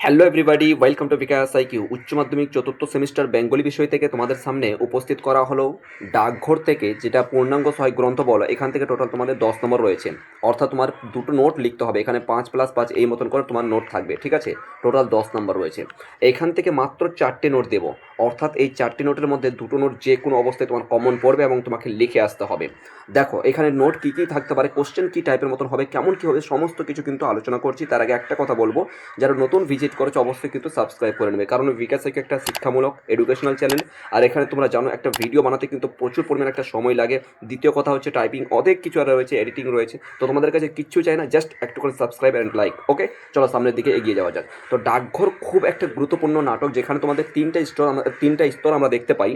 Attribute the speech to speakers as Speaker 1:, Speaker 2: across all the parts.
Speaker 1: Hello everybody, welcome to Bikash IQ. উচ্চ মাধ্যমিক চতুর্থ সেমিস্টার বেঙ্গলি বিষয় থেকে তোমাদের সামনে উপস্থিত করা হলো ডাকঘর থেকে, যেটা পূর্ণাঙ্গ সহায়ক গ্রন্থ বলো। এখান থেকে টোটাল তোমাদের 10 নম্বর রয়েছে, অর্থাৎ তোমার দুটো নোট লিখতে হবে। এখানে 5+5 এই মতন করে তোমার নোট থাকবে, ঠিক আছে। টোটাল 10 নম্বর রয়েছে। এখান থেকে মাত্র 4টে নোট দেবো, অর্থাৎ এই 4টে নোটের মধ্যে দুটো নোট যে কোনো অবস্থায় তোমার কমন পড়বে এবং তোমাকে লিখে আসতে হবে। দেখো এখানে নোট কী কী থাকতে পারে, কোশ্চেন কী টাইপের মতন হবে, কেমন কী হবে, সমস্ত কিছু কিন্তু আলোচনা করছি। তার আগে একটা কথা বলবো, যারা নতুন ভিজিট করেছো অবশ্যই কিন্তু সাবস্ক্রাইব করে নেবে, কারণ বিকাশ থেকে একটা শিক্ষামূলক এডুকেশনাল চ্যানেল। আর এখানে তোমরা জানো একটা ভিডিও বানাতে কিন্তু প্রচুর পরিমাণে একটা সময় লাগে। দ্বিতীয় কথা হচ্ছে টাইপিং অনেক কিছু আর রয়েছে, এডিটিং রয়েছে। তো তোমাদের কাছে কিচ্ছু চাই না, জাস্ট একটু করে সাবস্ক্রাইব অ্যান্ড লাইক। ওকে, চলো সামনের দিকে এগিয়ে যাওয়া যাক। তো ডাকঘর খুব একটা গুরুত্বপূর্ণ নাটক, যেখানে তোমাদের তিনটা স্তর আমরা দেখতে পাই।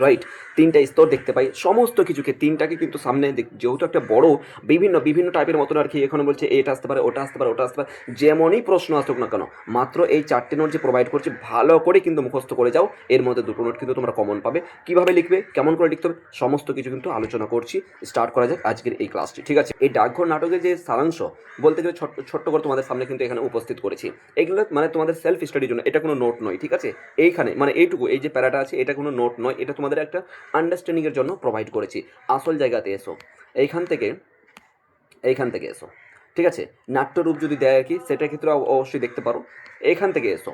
Speaker 1: রাইট, তিনটা স্তর দেখতে পাই সমস্ত কিছুকে, তিনটাকে কিন্তু সামনে যেহেতু একটা বড় বিভিন্ন বিভিন্ন টাইপের মতন আর কি। এখন বলছে এটা আসতে পারে, ওটা আসতে পারে, ওটা আসতে পারে, যেমনই প্রশ্ন আসুক না কেন, মাত্র এই 4টে নোট যে প্রোভাইড করছি ভালো করে কিন্তু মুখস্থ করে যাও। এর মধ্যে দুটো নোট কিন্তু তোমরা কমন পাবে। কিভাবে লিখবে, কেমন করে লিখতে হবে, সমস্ত কিছু কিন্তু আলোচনা করছি। স্টার্ট করা যাক আজকের এই ক্লাসটি, ঠিক আছে। এই ডাকঘর নাটকের যে সারাংশ বলতে গেলে ছোট্ট ছোট্ট করে তোমাদের সামনে কিন্তু এখানে উপস্থিত করেছি। এগুলো মানে তোমাদের সেলফ স্টাডির জন্য, এটা কোনো নোট নয়, ঠিক আছে। এইখানে মানে এইটুকু, এই যে প্যারাটা আছে, এটা কোনো নোট নয়, এটা তোমাদের একটা আন্ডারস্ট্যান্ডিংয়ের জন্য প্রোভাইড করেছি। আসল জায়গাতে এসো, এইখান থেকে এসো, ঠিক আছে। নাট্যরূপ যদি দেয় আর কি, সেটা ক্ষেত্রে অবশ্যই দেখতে পারো। এইখান থেকে এসো,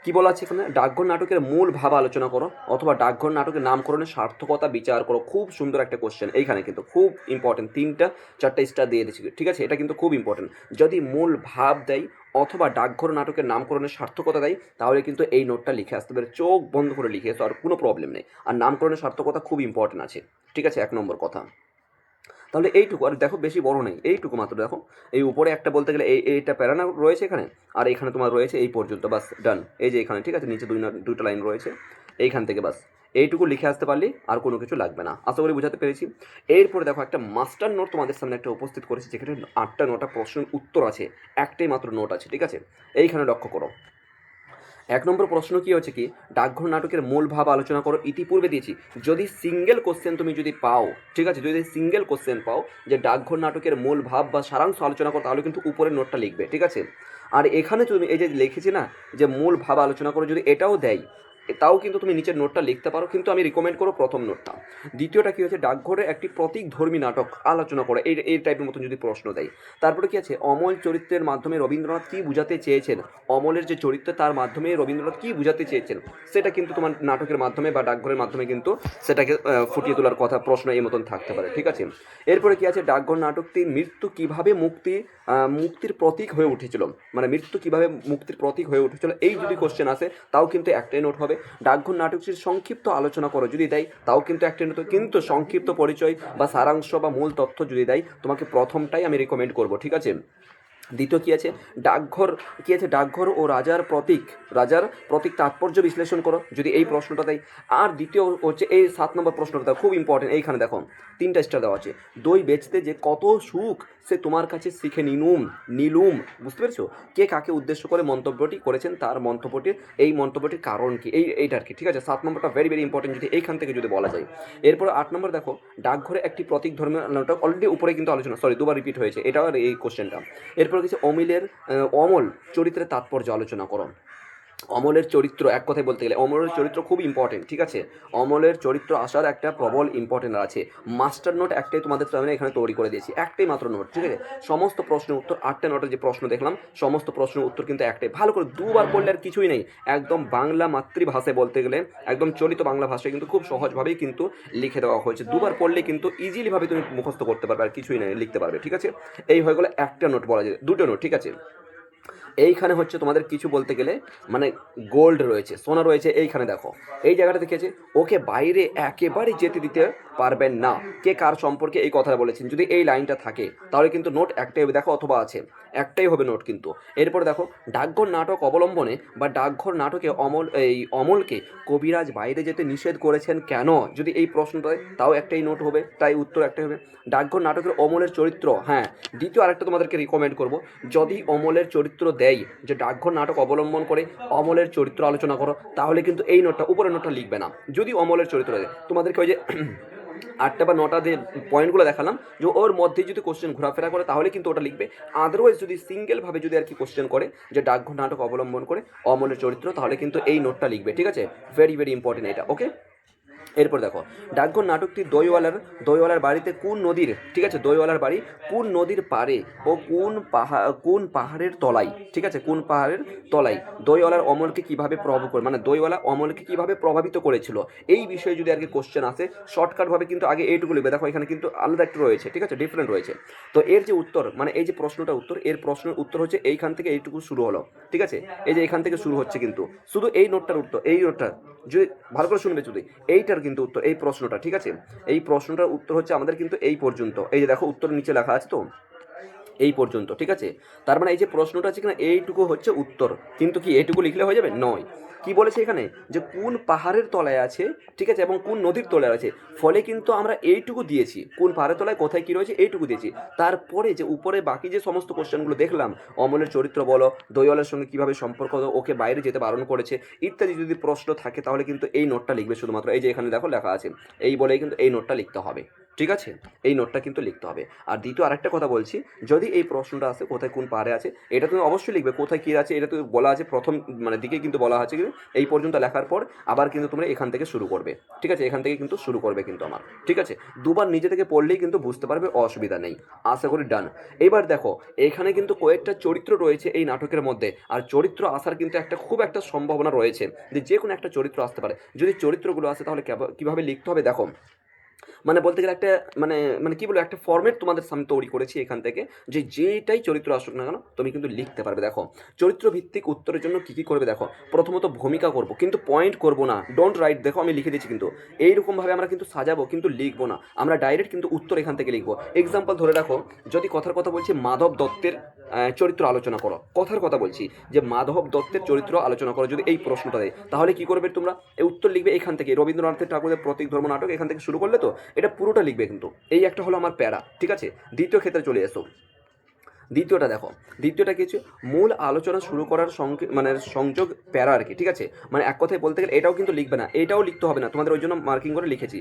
Speaker 1: কি বলা আছে এখানে, ডাকঘর নাটকের মূল ভাব আলোচনা করো, অথবা ডাকঘর নাটকের নামকরণের সার্থকতা বিচার করো। খুব সুন্দর একটা কোশ্চেন, এইখানে কিন্তু খুব ইম্পর্টেন্ট। 3-4টে স্টার দিয়ে দিচ্ছি, ঠিক আছে। এটা কিন্তু খুব ইম্পর্টেন্ট। যদি মূল ভাব দেয় অথবা ডাকঘর নাটকের নামকরণের সার্থকতা দেয়, তাহলে কিন্তু এই নোটটা লিখে আসতে পারে। চোখ বন্ধ করে লিখে এসো, আর কোনো প্রবলেম নেই। আর নামকরণের সার্থকতা খুব ইম্পর্টেন্ট আছে, ঠিক আছে, 1 নম্বর কথা। তাহলে এইটুকু, আর দেখো বেশি বড় নেই, এইটুকু মাত্র দেখো। এই উপরে একটা বলতে গেলে এইটা প্যারানা রয়েছে এখানে, আর এখানে তোমার রয়েছে এই পর্যন্ত, বাস ডান। এই যে এখানে, ঠিক আছে, নিচে দুটো লাইন রয়েছে, এইখান থেকে বাস এইটুকু লিখে আসতে পারলে আর কোনো কিছু লাগবে না। আশা করি বুঝাতে পেরেছি। এরপরে দেখো একটা মাস্টার নোট তোমাদের সামনে একটা উপস্থিত করেছি, যেখানে 8টা-9টা প্রশ্নের উত্তর আছে, একটাই মাত্র নোট আছে, ঠিক আছে। এইখানে লক্ষ্য করো। 1 নম্বর প্রশ্ন কি হচ্ছে কি, ডাকঘর নাটকের মূল ভাব আলোচনা করো। ইতিপূর্বে দিয়েছি, যদি সিঙ্গেল কোশ্চেন তুমি যদি পাও, ঠিক আছে, যদি সিঙ্গেল কোশ্চেন পাও যে ডাকঘর নাটকের মূল ভাব বা সারাংশ আলোচনা করো, তাহলে কিন্তু উপরের নোটটা লিখবে, ঠিক আছে। আর এখানে তুমি এই যে লিখেছি না, যে মূল ভাব আলোচনা করো, যদি এটাও দেয় তাও কিন্তু তুমি নিচের নোটটা লিখতে পারো, কিন্তু আমি রিকমেন্ড করো প্রথম নোটটা। দ্বিতীয়টা কি হচ্ছে, ডাকঘরে একটি প্রতীক ধর্মী নাটক আলোচনা করো, এই টাইপের মতন যদি প্রশ্ন দেয়। তারপরে কি আছে, অমল চরিত্রের মাধ্যমে রবীন্দ্রনাথ কী বুঝাতে চেয়েছেন, অমলের যে চরিত্র তার মাধ্যমে রবীন্দ্রনাথ কী বুঝাতে চেয়েছেন, সেটা কিন্তু তোমার নাটকের মাধ্যমে বা ডাকঘরের মাধ্যমে কিন্তু সেটাকে ফুটিয়ে তোলার কথা, প্রশ্ন এই মতন থাকতে পারে, ঠিক আছে। এরপরে কি আছে, ডাকঘর নাটকটি মৃত্যু কিভাবে মুক্তির প্রতীক হয়ে উঠেছিল, মানে মৃত্যু কিভাবে মুক্তির প্রতীক হয়ে উঠেছিল, এই যদি কোশ্চেন আসে তাও কিন্তু একটাই নোট হবে। ডাকঘর নাটকটির সংক্ষিপ্ত আলোচনা করো, যদি দেয় তাও কিন্তু একটাই নোট, কিন্তু সংক্ষিপ্ত পরিচয় বা সারাংশ বা মূল তথ্য যদি দেয়, তোমাকে প্রথমটাই আমি রিকমেন্ড করবো, ঠিক আছে। দ্বিতীয় কী আছে, ডাকঘর কী আছে, ডাকঘর ও রাজার প্রতীক তাৎপর্য বিশ্লেষণ করো, যদি এই প্রশ্নটা দেয়। আর দ্বিতীয় হচ্ছে এই 7 নম্বর প্রশ্নটা খুব ইম্পর্টেন্ট। এইখানে দেখো 3টা স্টার দেওয়া আছে, দই বেচতে যে কত সুখ সে তোমার কাছে শিখে নিলুম। বুঝতে পেরেছো, কে কাকে উদ্দেশ্য করে মন্তব্যটি করেছেন, তার মন্তব্যটির কারণ কি, এইটা আর কি, ঠিক আছে। 7 নম্বরটা ভেরি ভেরি ইম্পর্টেন্ট, যদি এইখান থেকে যদি বলা যায়। এরপর 8 নম্বর দেখো, ডাকঘরে একটি প্রতীক ধর্মীয় নাটক, অলরেডি উপরে কিন্তু আলোচনা, সরি দুবার রিপিট হয়েছে এটা আর এই কোশ্চেনটা। এরপর কিছু অমল চরিত্রের তাৎপর্য আলোচনা করো। অমলের চরিত্র, এক কথায় বলতে গেলে অমলের চরিত্র খুব ইম্পর্টেন্ট, ঠিক আছে। অমলের চরিত্র আসার একটা প্রবল ইম্পর্টেন্ট আছে। মাস্টার নোট একটাই তোমাদের সামনে এখানে তৈরি করে দিয়েছি, একটাই মাত্র নোট, ঠিক আছে। সমস্ত প্রশ্নের উত্তর 8টা-9টা যে প্রশ্ন দেখলাম, সমস্ত প্রশ্নের উত্তর কিন্তু একটাই, ভালো করে দুবার পড়লে আর কিছুই নেই। একদম বাংলা মাতৃভাষায় বলতে গেলে, একদম চলিত বাংলা ভাষায় কিন্তু খুব সহজভাবেই কিন্তু লিখে দেওয়া হয়েছে। দুবার পড়লে কিন্তু ইজিলিভাবে তুমি মুখস্থ করতে পারবে, আর কিছুই নেই, লিখতে পারবে, ঠিক আছে। এই হয়ে গেলো একটা নোট, বলা যায় দুটো নোট, ঠিক আছে। এইখানে হচ্ছে তোমাদের কিছু বলতে গেলে মানে গোল্ড রয়েছে, সোনা রয়েছে। এইখানে দেখো, এই জায়গাটা দেখেছে, ওকে বাইরে একেবারে যেতে দিতে পারবেন না, কে কার সম্পর্কে এই কথাটা বলেছেন, যদি এই লাইনটা থাকে তাহলে কিন্তু নোট একটাই হবে, দেখো অথবা আছে, একটাই হবে নোট কিন্তু। এরপর দেখো, ডাকঘর নাটক অবলম্বনে বা ডাকঘর নাটকে অমলকে কবিরাজ বাইরে যেতে নিষেধ করেছেন কেন, যদি এই প্রশ্নটা তাও একটাই নোট হবে, তাই উত্তর একটাই হবে। ডাকঘর নাটকের অমলের চরিত্র, হ্যাঁ, দ্বিতীয় আরেকটা তোমাদেরকে রিকমেন্ড করব, যদি অমলের চরিত্র দেয় যে ডাকঘর নাটক অবলম্বন করে অমলের চরিত্র আলোচনা করো, তাহলে কিন্তু এই নোটটা উপরের নোটটা লিখবে না। যদি অমলের চরিত্র দেয় তোমাদেরকে, ওই যে 8টা বা 9টা যে পয়েন্টগুলো দেখালাম যে ওর মধ্যে যদি কোশ্চেন ঘোরাফেরা করে তাহলে কিন্তু ওটা লিখবে। আদারওয়াইজ যদি সিঙ্গেলভাবে যদি আর কি কোশ্চেন করে যে ডাকঘর নাটক অবলম্বন করে অমলের চরিত্র, তাহলে কিন্তু এই নোটটা লিখবে। ঠিক আছে, ভেরি ভেরি ইম্পর্টেন্ট এটা। ওকে, এরপর দেখো ডাকঘর নাটকটি দইওয়ালার বাড়িতে কোন নদীর, ঠিক আছে, দইওয়ালার বাড়ি কোন নদীর পাড়ে ও কোন পাহাড়ের তলায়, ঠিক আছে, কোন পাহাড়ের তলায় দইওয়ালার অমলকে কিভাবে প্রভাব করে, মানে দইওয়ালা অমলকে কিভাবে প্রভাবিত করেছিল, এই বিষয়ে যদি আর কি কোশ্চেন আসে শর্টকাটভাবে কিন্তু আগে এইটুকু লিখবে। দেখো এখানে কিন্তু আলাদা একটু রয়েছে, ঠিক আছে, ডিফারেন্ট রয়েছে। তো এর যে উত্তর, মানে এই যে প্রশ্নটা উত্তর, এর প্রশ্নের উত্তর হচ্ছে এইখান থেকে এইটুকু শুরু হলো। ঠিক আছে, এই যে এখান থেকে শুরু হচ্ছে, কিন্তু শুধু এই নোটটার উত্তর, এই নোটটা যদি ভালো করে শুনবে যদি, এইটার কিন্তু উত্তর, এই প্রশ্নটা, ঠিক আছে, এই প্রশ্নটার উত্তর হচ্ছে আমাদের কিন্তু এই পর্যন্ত। এই যে দেখো উত্তর নিচে লেখা আছে তো, এই পর্যন্ত। ঠিক আছে, তার মানে এই যে প্রশ্নটা আছে কিনা এইটুকু হচ্ছে উত্তর, কিন্তু কি এইটুকু লিখলে হয়ে যাবে? নয়। কি বলেছে এখানে যে কোন পাহাড়ের তলায় আছে, ঠিক আছে, এবং কোন নদীর তলায় আছে, ফলে কিন্তু আমরা এইটুকু দিয়েছি, কোন পাহাড়ের তলায় কোথায় কি রয়েছে এইটুকু দিয়েছি। তারপরে যে উপরে বাকি যে সমস্ত কোশ্চেনগুলো দেখলাম, অমলের চরিত্র বলো, দইওয়ালের সঙ্গে কিভাবে সম্পর্ক হলো, ওকে বাইরে যেতে বারণ করেছে, ইত্যাদি যদি প্রশ্ন থাকে তাহলে কিন্তু এই নোটটা লিখবে শুধুমাত্র। এই যে এখানে দেখো লেখা আছে, এই বলেই কিন্তু এই নোটটা লিখতে হবে। ঠিক আছে, এই নোটটা কিন্তু লিখতে হবে। আর দ্বিতীয় আরেকটা কথা বলছি, যদি এই প্রশ্নটা আসে কোথায় কোন পাহাড়ে আছে, এটা তুমি অবশ্যই লিখবে কোথায় কী আছে। এটা তো বলা আছে প্রথম মানে দিকে কিন্তু বলা আছে কিন্তু এই পর্যন্ত লেখার পর আবার কিন্তু তোমরা এখান থেকে শুরু করবে। ঠিক আছে, এখান থেকে কিন্তু শুরু করবে কিন্তু আমার। ঠিক আছে, দুবার নিজে থেকে পড়লেই কিন্তু বুঝতে পারবে, অসুবিধা নেই। আশা করি ডান। এবার দেখো এখানে কিন্তু কয়েকটা চরিত্র রয়েছে এই নাটকের মধ্যে, আর চরিত্র আসার কিন্তু খুব একটা সম্ভাবনা রয়েছে যে কোনো একটা চরিত্র আসতে পারে। যদি চরিত্রগুলো আসে তাহলে কীভাবে লিখতে হবে দেখো, মানে বলতে গেলে একটা মানে মানে কি বলবো, একটা ফর্মেট তোমাদের সামনে তৈরি করেছি এখান থেকে, যে যেটাই চরিত্র আসুক না কেন তুমি কিন্তু লিখতে পারবে। দেখো চরিত্র ভিত্তিক উত্তরের জন্য কি কি করবে দেখো, প্রথমত ভূমিকা করব, কিন্তু পয়েন্ট করব না, ডোন্ট রাইট। দেখো আমি লিখে দিচ্ছি কিন্তু এইরকমভাবে আমরা কিন্তু সাজাবো, কিন্তু লিখবো না আমরা ডাইরেক্ট, কিন্তু উত্তর এখান থেকে লিখবো। এক্সাম্পল ধরে রাখো, যদি কথার কথা বলছি মাধব দত্তের চরিত্র আলোচনা করো, কথার কথা বলছি যে মাধব দত্তের চরিত্র আলোচনা করো, যদি এই প্রশ্নটা দেয় তাহলে কি করবে তোমরা, এই উত্তর লিখবে এখান থেকে। রবীন্দ্রনাথের ঠাকুরের প্রতীক ধর্ম নাটক এখান থেকে শুরু করলে তো এটা পুরোটা লিখবে কিন্তু। এই একটা হলো আমার প্যারা। ঠিক আছে, দ্বিতীয় ক্ষেত্রে চলে এসো। দ্বিতীয়টা দেখো, দ্বিতীয়টা কি হচ্ছে, মূল আলোচনা শুরু করার মানে সংযোগ প্যারা আর কি। ঠিক আছে, মানে এক কথায় বলতে গেলে এটাও কিন্তু লিখবে না, এটাও লিখতে হবে না তোমাদের, ওই জন্য মার্কিং করে লিখেছি।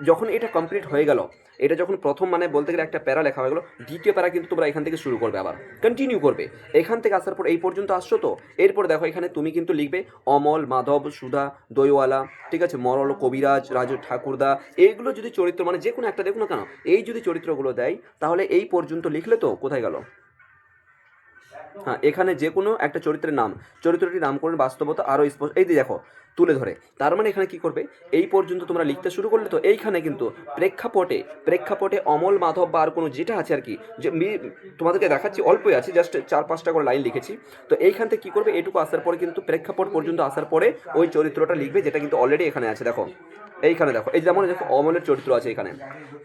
Speaker 1: যখন এটা কমপ্লিট হয়ে গেল, এটা যখন প্রথম মানে বলতে গেলে একটা প্যারা লেখা হয়ে গেলো, দ্বিতীয় প্যারা কিন্তু তোমরা এখান থেকে শুরু করবে, আবার কন্টিনিউ করবে। এখান থেকে আসার পর এই পর্যন্ত আসছো তো, এরপর দেখো এখানে তুমি কিন্তু লিখবে অমল, মাধব, সুধা, দইওয়ালা, ঠিক আছে, মরল, কবিরাজ, রাজু, ঠাকুরদা, এইগুলো যদি চরিত্র মানে যে কোনো একটা দেখো না কেন, এই যদি চরিত্রগুলো দেয় তাহলে এই পর্যন্ত লিখলে তো কোথায় গেল। হ্যাঁ, এখানে যে কোনো একটা চরিত্রের নাম, চরিত্রটির নামকরণ বাস্তবতা আরও স্পষ্ট, এই যে দেখো তুলে ধরে। তার মানে এখানে কি করবে, এই পর্যন্ত তোমরা লিখতে শুরু করলে তো এইখানে কিন্তু প্রেক্ষাপটে অমল, মাধব বা আর কোনো যেটা আছে আর কি, যে তোমাদেরকে দেখাচ্ছি অল্পই আছে, জাস্ট 4-5টা করে লাইন লিখেছি। তো এইখান থেকে কী করবে, এইটুকু আসার পরে কিন্তু প্রেক্ষাপট পর্যন্ত আসার পরে ওই চরিত্রটা লিখবে যেটা কিন্তু অলরেডি এখানে আছে। দেখো এইখানে দেখো, এই যেমন দেখো অমলের চরিত্র আছে এখানে,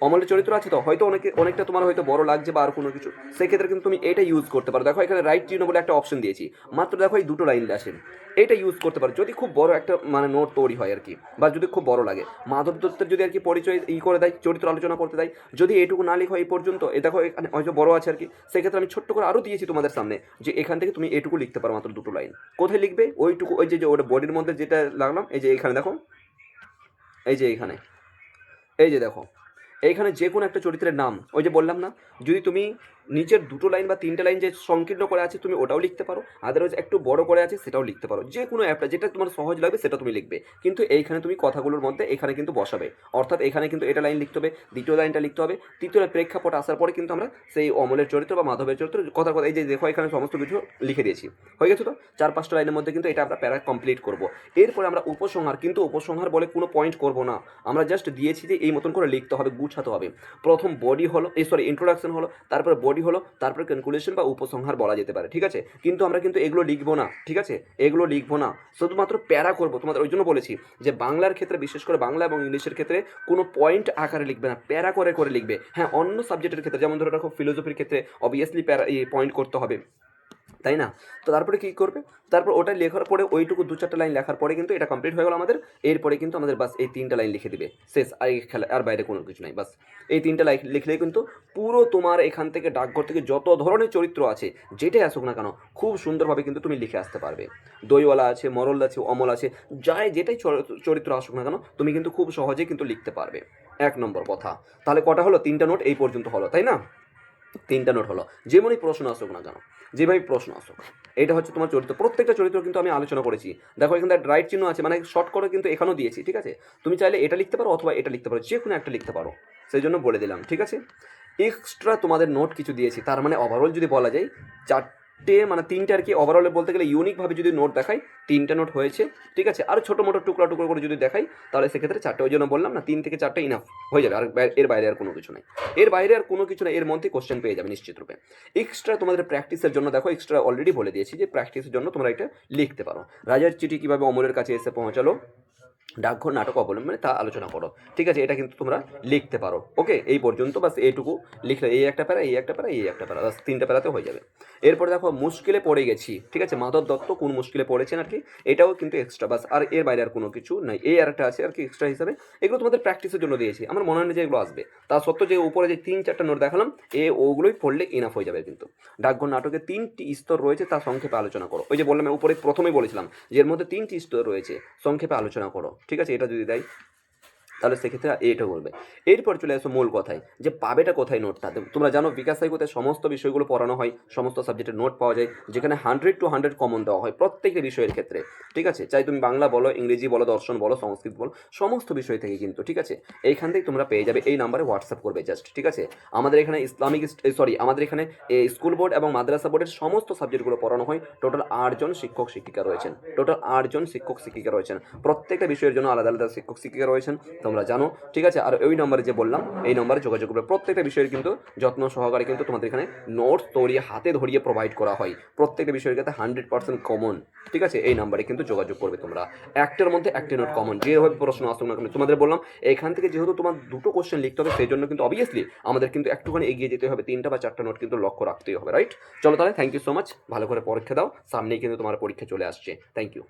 Speaker 1: অমলের চরিত্র আছে তো, হয়তো অনেকটা তোমার হয়তো বড় লাগছে বা আর কোনো কিছু, সেক্ষেত্রে কিন্তু তুমি এটা ইউজ করতে পারো। দেখো এখানে রাইট চিহ্ন বলে একটা অপশন দিয়েছি, মাত্র দেখো এই দুটো লাইন আছে, এটা ইউজ করতে পারো যদি খুব বড় একটা মানে নোট তৈরি হয় আর কি, বা যদি খুব বড় লাগে। মাধব দত্তের যদি আর কি পরিচয় করে দেয়, চরিত্র আলোচনা করতে দেয়, যদি এটুকু না লিখো এই পর্যন্ত, এ দেখো এখানে হয়তো বড় আছে আর কি, সেক্ষেত্রে আমি ছোট্ট করে আরও দিয়েছি তোমাদের সামনে, যে এখান থেকে তুমি এটুকু লিখতে পারো, মাত্র দুটো লাইন। কোথায় লিখবে ওইটুকু, ওই যে ওটা বডির মধ্যে যেটা লাগলাম, এই যে এখানে দেখো, এই যে এইখানে, এই যে দেখো এইখানে যে কোনো একটা চরিত্রের নাম, ওই যে বললাম না, যদি তুমি নিচের দুটো লাইন বা 3টে লাইন যে সংকীর্ণ করে আছে তুমি ওটাও লিখতে পারো, আদারওয়াইজ একটু বড় করে আছে সেটাও লিখতে পারো, যে কোনো একটা যেটা তোমার সহজ লাগবে সেটা তুমি লিখবে। কিন্তু এইখানে তুমি কথাগুলোর মধ্যে এখানে কিন্তু বসাবে, অর্থাৎ এখানে কিন্তু এটা লাইন লিখতে হবে, দ্বিতীয় লাইনটা লিখতে হবে, তৃতীয় প্রেক্ষাপট আসার পরে কিন্তু আমরা সেই অমলের চরিত্র বা মাধবের চরিত্র কথার কথা, এই যে দেখো এখানে সমস্ত কিছু লিখে দিয়েছি, হয়ে গেছে তো। 4-5টা লাইনের মধ্যে কিন্তু এটা আমরা প্যারা কমপ্লিট করবো। এরপরে আমরা উপসংহার, কিন্তু উপসংহার বলে কোনো পয়েন্ট করবো না, আমরা জাস্ট দিয়েছি যে এই মতন করে লিখতে হবে, গুছাতে হবে। প্রথম বডি হলো, ইন্ট্রোডাকশন হলো, তারপরে বডি হলো, তারপরে কনক্লুশন বা উপসংহার বলা যেতে পারে। ঠিক আছে, কিন্তু আমরা কিন্তু এগুলো লিখবো না। ঠিক আছে, এগুলো লিখবো না, শুধুমাত্র প্যারা করবো। তোমাদের ওই জন্য বলেছি যে বাংলার ক্ষেত্রে, বিশেষ করে বাংলা এবং ইংলিশের ক্ষেত্রে কোনো পয়েন্ট আকারে লিখবে না, প্যারা করে করে লিখবে। হ্যাঁ, অন্য সাবজেক্টের ক্ষেত্রে যেমন ধরে রাখো ফিলোসফির ক্ষেত্রে অবভিয়াসলি প্যারা পয়েন্ট করতে হবে, তাই না? তো তারপরে কী করবে, তারপর ওটা লেখার পরে ওইটুকু 2-4টা লাইন লেখার পরে কিন্তু এটা কমপ্লিট হয়ে গেল আমাদের। এরপরে কিন্তু আমাদের বাস এই 3টা লাইন লিখে দিবে, শেষ। আর এই খেলা আর বাইরে কোনো কিছু নাই, বাস এই 3টা লাইন লিখলেই কিন্তু পুরো তোমার এখান থেকে ডাকঘর থেকে যত ধরনের চরিত্র আছে যেটাই আসুক না কেন খুব সুন্দরভাবে কিন্তু তুমি লিখে আসতে পারবে। দইওয়ালা আছে, মরল আছে, অমল আছে, যাই যেটাই চরিত্র আসুক না কেন তুমি কিন্তু খুব সহজেই কিন্তু লিখতে পারবে। এক নম্বর কথা। তাহলে কটা হলো? 3টা নোট এই পর্যন্ত হলো, তাই না? 3টা নোট হলো। যেমনই প্রশ্ন আসুক না কেন, যেভাবেই প্রশ্ন আসুক, এটা হচ্ছে তোমার চরিত্র। প্রত্যেকটা চরিত্র কিন্তু আমি আলোচনা করেছি। দেখো এখানে রাইট চিহ্ন আছে, মানে শর্ট করে কিন্তু এখানেও দিয়েছি, ঠিক আছে? তুমি চাইলে এটা লিখতে পারো অথবা এটা লিখতে পারো, যে কোনো একটা লিখতে পারো, সেই জন্য বলে দিলাম, ঠিক আছে? এক্সট্রা তোমাদের নোট কিছু দিয়েছি, তার মানে ওভারঅল যদি বলা যায় 4টে, মানে 3টে আর কি, ওভারঅলে বলতে গেলে ইউনিকভাবে যদি নোট দেখাই 3টা নোট হয়েছে, ঠিক আছে? আর ছোটো মোটো টুকরা টুকরো করে যদি দেখাই তাহলে সেক্ষেত্রে 4টে। ওই জন্য বললাম না, 3 থেকে 4টে ইনাফ হয়ে যাবে, আর এর বাইরে আর কোনো কিছু নেই, এর বাইরে আর কোনো কিছু নেই, এর মধ্যে কোশ্চেন পেয়ে যাবে নিশ্চিত রূপে। এক্সট্রা তোমাদের প্র্যাকটিসের জন্য দেখো, এক্সট্রা অলরেডি বলে দিয়েছি যে প্র্যাকটিসের জন্য তোমরা এটা লিখতে পারো। রাজার চিঠি কীভাবে অমরের কাছে এসে পৌঁছালো, ডাকঘর নাটক অবলম্বনে তা আলোচনা করো, ঠিক আছে? এটা কিন্তু তোমরা লিখতে পারো। ওকে, এই পর্যন্ত বাস, এইটুকু লিখলে, এই একটা প্যারা, এই একটা প্যারা, এই একটা প্যারা, বাস 3টা প্যারাতে হয়ে যাবে। এরপরে দেখো মুশকিলে পড়ে গেছি, ঠিক আছে? মাধব দত্ত কোন মুশকিলে পড়েছেন আর কি, এটাও কিন্তু এক্সট্রা, বাস আর এর বাইরে আর কোনো কিছু নাই। এই আর একটা আছে আর কি এক্সট্রা হিসাবে, এগুলো তোমাদের প্র্যাকটিসের জন্য দিয়েছি, আমার মনে হয় না যে এগুলো আসবে। তা সত্ত্বেও যে উপরে যে 3-4টা নোট দেখালাম, ওগুলোই পড়লে ইনাফ হয়ে যাবে কিন্তু। ডাকঘর নাটকে 3টি স্তর রয়েছে, তা সংক্ষেপে আলোচনা করো। ওই যে বললাম উপরে প্রথমেই বলেছিলাম যে এর মধ্যে 3টি স্তর রয়েছে, সংক্ষেপে আলোচনা করো, ঠিক আছে? এটা যদি দেয় তাহলে সেক্ষেত্রে এটা বলবে। এরপর চলে আসো মূল কথায়, যে পাবেটা কোথায় নোটটা। তোমরা জানো বিকাশ সাইকোতে সমস্ত বিষয়গুলো পড়ানো হয়, সমস্ত সাবজেক্টের নোট পাওয়া যায়, যেখানে 100 to 100 কমন দেওয়া হয় প্রত্যেকটা বিষয়ের ক্ষেত্রে, ঠিক আছে? চাই তুমি বাংলা বলো, ইংরেজি বলো, দর্শন বলো, সংস্কৃত বলো, সমস্ত বিষয় থেকে কিন্তু, ঠিক আছে? এইখান থেকে তোমরা পেয়ে যাবে, এই নাম্বারে হোয়াটসঅ্যাপ করবে জাস্ট, ঠিক আছে? আমাদের এখানে আমাদের এখানে স্কুল বোর্ড এবং মাদ্রাসা বোর্ডের সমস্ত সাবজেক্টগুলো পড়ানো হয়। টোটাল 8জন শিক্ষক শিক্ষিকা রয়েছেন, টোটাল 8জন শিক্ষক শিক্ষিকা রয়েছেন, প্রত্যেকটা বিষয়ের জন্য আলাদা আলাদা শিক্ষক শিক্ষিকা রয়েছেন, তোমরা জানো, ঠিক আছে? আর ওই নম্বরে যে বললাম, এই নম্বরে যোগাযোগ করবে। প্রত্যেকটা বিষয়ের কিন্তু যত্ন সহকারে কিন্তু তোমাদের এখানে নোটস তৈরি হাতে ধরিয়ে প্রোভাইড করা হয়, প্রত্যেকটা বিষয়ের ক্ষেত্রে 100% কমন, ঠিক আছে? এই নাম্বারে কিন্তু যোগাযোগ করবে তোমরা। একটার মধ্যে একটি নোট কমন, যেভাবে প্রশ্ন আসুক না কেন। তোমাদের বললাম এখান থেকে যেহেতু তোমার 2টো কোশ্চেন লিখতে হবে, সেই জন্য কিন্তু অবভিয়াসলি আমাদের কিন্তু একটুখানি এগিয়ে যেতে হবে, 3টা বা 4টা নোট কিন্তু লক্ষ্য রাখতেই হবে, রাইট? চলো তাহলে, থ্যাংক ইউ সো মাচ, ভালো করে পরীক্ষা দাও, সামনেই কিন্তু তোমার পরীক্ষা চলে আসছে। Thank you.